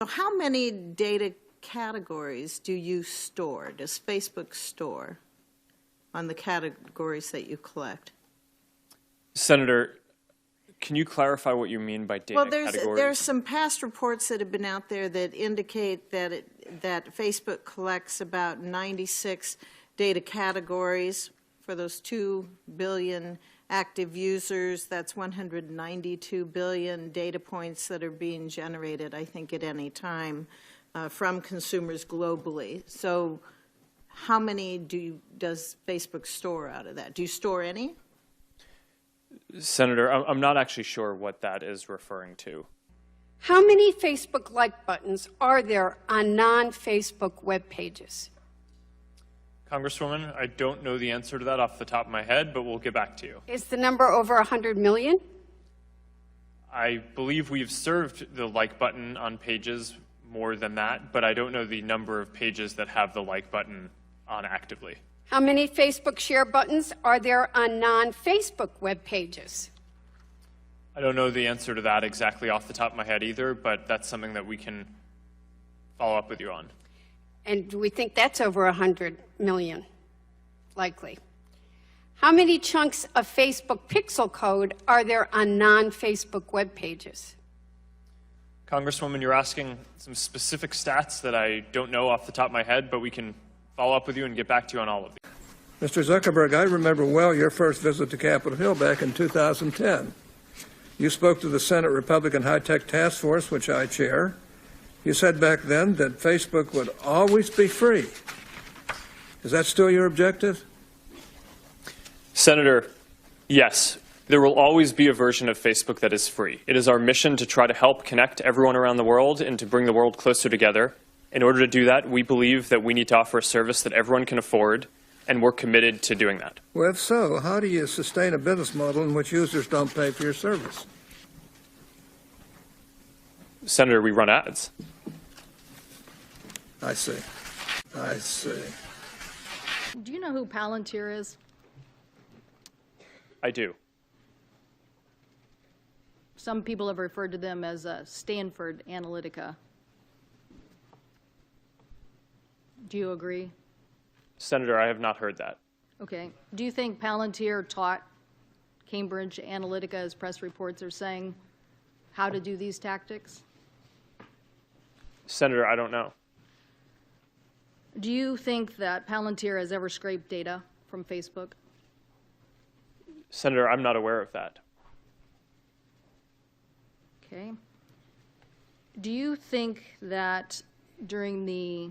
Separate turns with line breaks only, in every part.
So how many data categories do you store, does Facebook store on the categories that you collect?
Senator, can you clarify what you mean by data categories?
Well, there's some past reports that have been out there that indicate that Facebook collects about 96 data categories for those 2 billion active users. That's 192 billion data points that are being generated, I think, at any time from consumers globally. So how many does Facebook store out of that? Do you store any?
Senator, I'm not actually sure what that is referring to.
How many Facebook like buttons are there on non-Facebook web pages?
Congresswoman, I don't know the answer to that off the top of my head, but we'll get back to you.
Is the number over 100 million?
I believe we've served the like button on pages more than that, but I don't know the number of pages that have the like button on actively.
How many Facebook share buttons are there on non-Facebook web pages?
I don't know the answer to that exactly off the top of my head either, but that's something that we can follow up with you on.
And do we think that's over 100 million? Likely. How many chunks of Facebook pixel code are there on non-Facebook web pages?
Congresswoman, you're asking some specific stats that I don't know off the top of my head, but we can follow up with you and get back to you on all of these.
Mr. Zuckerberg, I remember well your first visit to Capitol Hill back in 2010. You spoke to the Senate Republican High-Tech Task Force, which I chair. You said back then that Facebook would always be free. Is that still your objective?
Senator, yes, there will always be a version of Facebook that is free. It is our mission to try to help connect everyone around the world and to bring the world closer together. In order to do that, we believe that we need to offer a service that everyone can afford, and we're committed to doing that.
Well, if so, how do you sustain a business model in which users don't pay for your service?
Senator, we run ads.
I see. I see.
Do you know who Palantir is?
I do.
Some people have referred to them as Stanford Analytica. Do you agree?
Senator, I have not heard that.
Okay. Do you think Palantir taught Cambridge Analytica, as press reports are saying, how to do these tactics?
Senator, I don't know.
Do you think that Palantir has ever scraped data from Facebook?
Senator, I'm not aware of that.
Okay. Do you think that during the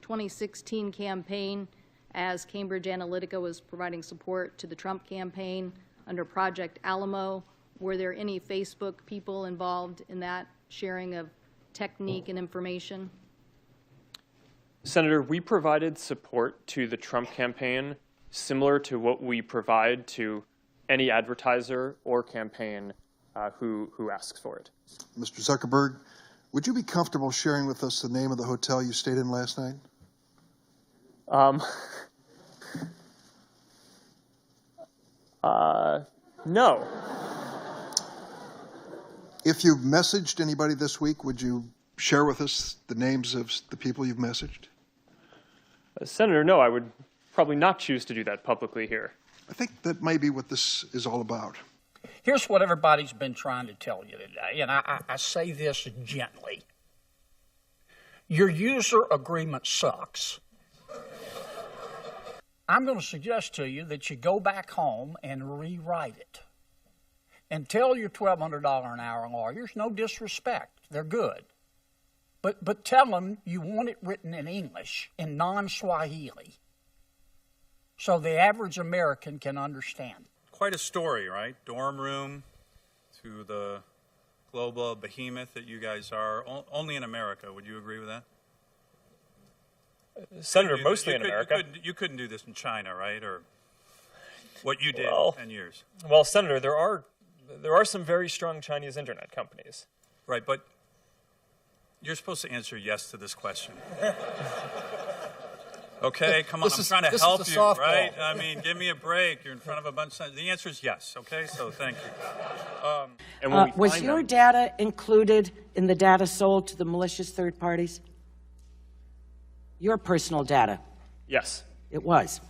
2016 campaign, as Cambridge Analytica was providing support to the Trump campaign under Project Alamo, were there any Facebook people involved in that sharing of technique and information?
Senator, we provided support to the Trump campaign similar to what we provide to any advertiser or campaign who asks for it.
Mr. Zuckerberg, would you be comfortable sharing with us the name of the hotel you stayed in last night?
No.
If you've messaged anybody this week, would you share with us the names of the people you've messaged?
Senator, no, I would probably not choose to do that publicly here.
I think that may be what this is all about.
Here's what everybody's been trying to tell you today, and I say this gently. Your user agreement sucks. I'm going to suggest to you that you go back home and rewrite it. And tell your $1,200 an hour lawyers, no disrespect, they're good. But tell them you want it written in English, in non-Swahili, so the average American can understand.
Quite a story, right? Dorm room to the global behemoth that you guys are, only in America. Would you agree with that?
Senator, mostly in America.
You couldn't do this in China, right? Or what you did in 10 years.
Well, Senator, there are some very strong Chinese internet companies.
Right, but you're supposed to answer yes to this question. Okay, come on, I'm trying to help you, right? I mean, give me a break. You're in front of a bunch of... The answer is yes, okay? So thank you.
And when we
Was
find
your
them,
data included in the data sold to the malicious third parties? Your personal data?
yes.
It was.